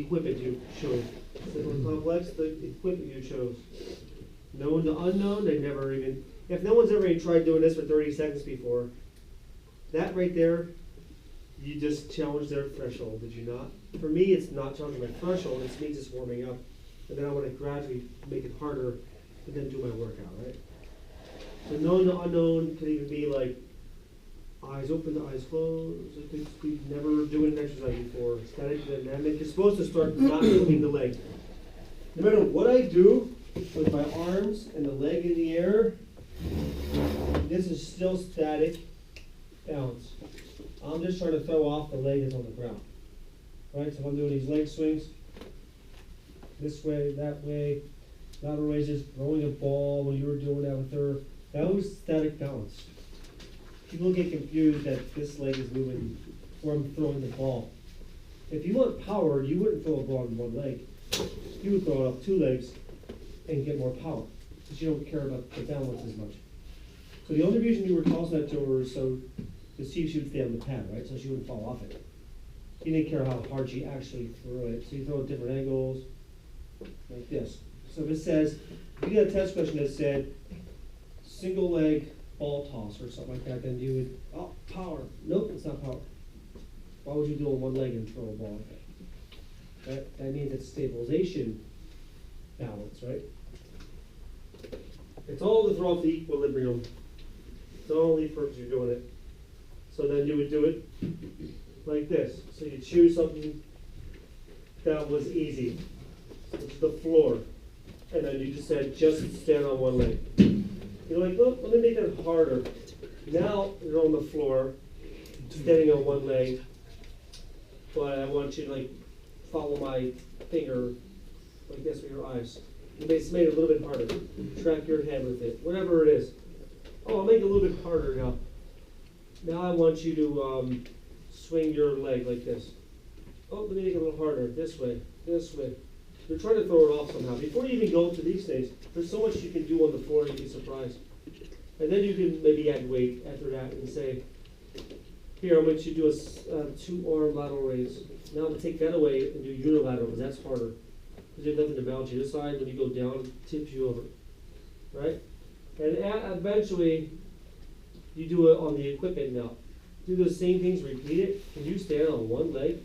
equipment you chose. Simple and complex, the equipment you chose. Known to unknown, they never even, if no one's ever even tried doing this for 30 seconds before, that right there, you just challenged their threshold, did you not? For me, it's not challenging my threshold, it's me just warming up. And then I want to gradually make it harder and then do my workout, right? So known to unknown can even be like eyes open to eyes closed. It could be never doing an exercise before. Static dynamic. You're supposed to start not moving the leg. No matter what I do with my arms and the leg in the air, this is still static balance. I'm just trying to throw off the leg that's on the ground. Right? So if I'm doing these leg swings, this way, that way, lateral raises, throwing a ball when you were doing that with her, that was static balance. People get confused that this leg is moving or I'm throwing the ball. If you want power, you wouldn't throw a ball on one leg. You would throw it off two legs and get more power because you don't care about the balance as much. So the only reason you were tossing that to her is so to see if she would stay on the pad, right? So she wouldn't fall off it. You didn't care how hard she actually threw it. So you throw at different angles, like this. So if it says, if you got a test question that said single leg ball toss or something like that, then you would, oh, power. Nope, it's not power. Why would you do it on one leg and throw a ball like that? That means it's stabilization balance, right? It's all to throw off the equilibrium. It's only purpose you're doing it. So then you would do it like this. So you choose something that was easy, which is the floor. And then you just said, just stand on one leg. You're like, look, let me make it harder. Now you're on the floor, standing on one leg, but I want you to like follow my finger like this with your eyes. You made it a little bit harder. Track your head with it, whatever it is. Oh, I'll make it a little bit harder now. Now I want you to swing your leg like this. Oh, let me make it a little harder. This way, this way. You're trying to throw it off somehow. Before you even go to these things, there's so much you can do on the floor, you'd be surprised. And then you can maybe add weight after that and say, here, I'm going to do a 2-arm lateral raise. Now I'm going to take that away and do unilateral, because that's harder. Because you have nothing to balance you. This side, when you go down, it tips you over. Right? And eventually, you do it on the equipment now. Do those same things, repeat it. Can you stand on one leg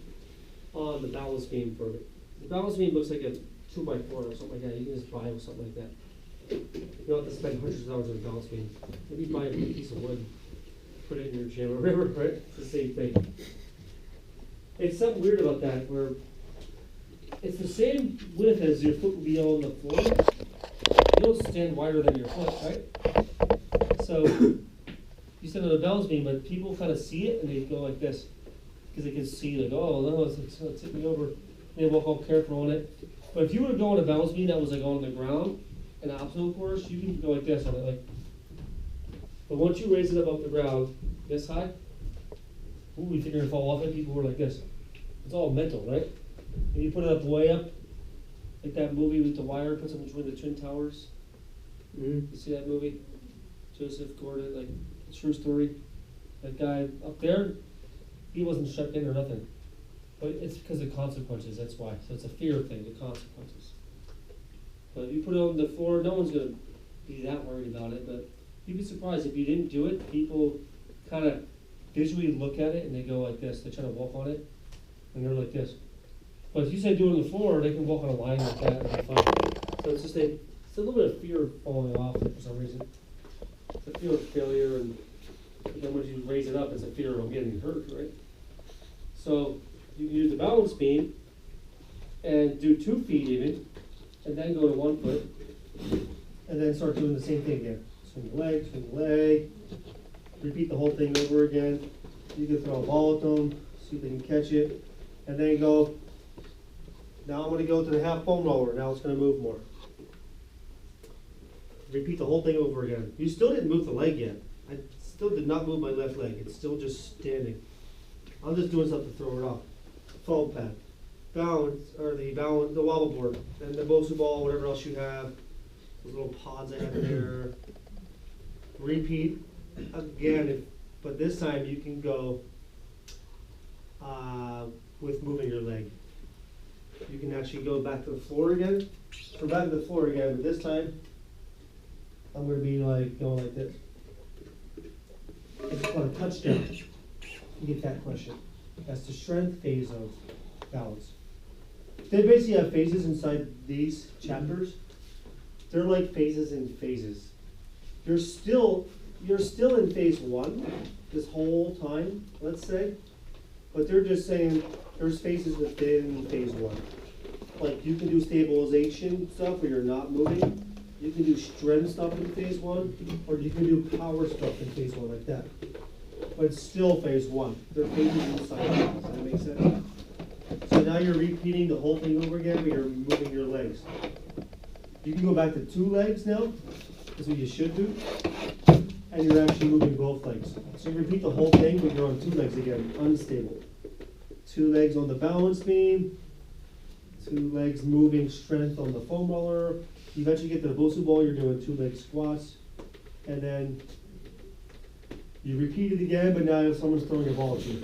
on the balance beam for it? The balance beam looks like a 2x4 or something like that. You can just buy it with something like that. You don't have to spend hundreds of dollars on a balance beam. Maybe buy a piece of wood, put it in your gym or whatever, right? It's the same thing. It's something weird about that where it's the same width as your foot would be on the floor. You don't stand wider than your foot, right? So you stand on a balance beam, but people kind of see it and they go like this because they can see like, oh no, it's going to tip me over. They walk all careful on it. But if you were to go on a balance beam that was like on the ground, an obstacle course, you can go like this on it, like. But once you raise it up off the ground, this high, ooh, you think you're gonna fall off it? People were like this. It's all mental, right? And you put it up way up, like that movie with the wire puts up between the Twin Towers. Mm-hmm. You see that movie? Joseph Gordon, like true story. That guy up there, he wasn't shut in or nothing. But it's because of consequences, that's why. So it's a fear thing, the consequences. But if you put it on the floor, no one's going to be that worried about it. But you'd be surprised if you didn't do it. People kind of visually look at it and they go like this. They try to walk on it and they're like this. But if you say do it on the floor, they can walk on a line like that and be fine. So it's just it's a little bit of fear of falling off for some reason. It's a fear of failure, and then when you raise it up, it's a fear of getting hurt, right? So you can use the balance beam and do 2 feet even, and then go to 1 foot, and then start doing the same thing again. Swing the leg, repeat the whole thing over again. You can throw a ball at them, see if they can catch it, and then go, now I'm going to go to the half foam roller. Now it's going to move more. Repeat the whole thing over again. You still didn't move the leg yet. I still did not move my left leg. It's still just standing. I'm just doing something to throw it off. Foam pad, balance, or the wobble board, and the Bosu ball, whatever else you have. Those little pods I have in there. Repeat again, but this time you can go with moving your leg. you can actually go back to the floor again. So back to the floor again, but this time, I'm gonna be like, going like this. It's called a touchdown. You get that question. That's the strength phase of balance. They basically have phases inside these chapters. They're like phases in phases. You're still in phase one this whole time, let's say. But they're just saying there's phases within phase one. Like you can do stabilization stuff where you're not moving. You can do strength stuff in phase one, or you can do power stuff in phase one like that. But it's still phase one. They're phases inside. Does that make sense? So now you're repeating the whole thing over again, but you're moving your legs. You can go back to 2 legs now. That's what you should do. And you're actually moving both legs. So you repeat the whole thing, but you're on 2 legs again, unstable. 2 legs on the balance beam. 2 legs moving strength on the foam roller. You eventually get to the bosu ball, you're doing 2-leg squats. And then you repeat it again, but now someone's throwing a ball at you.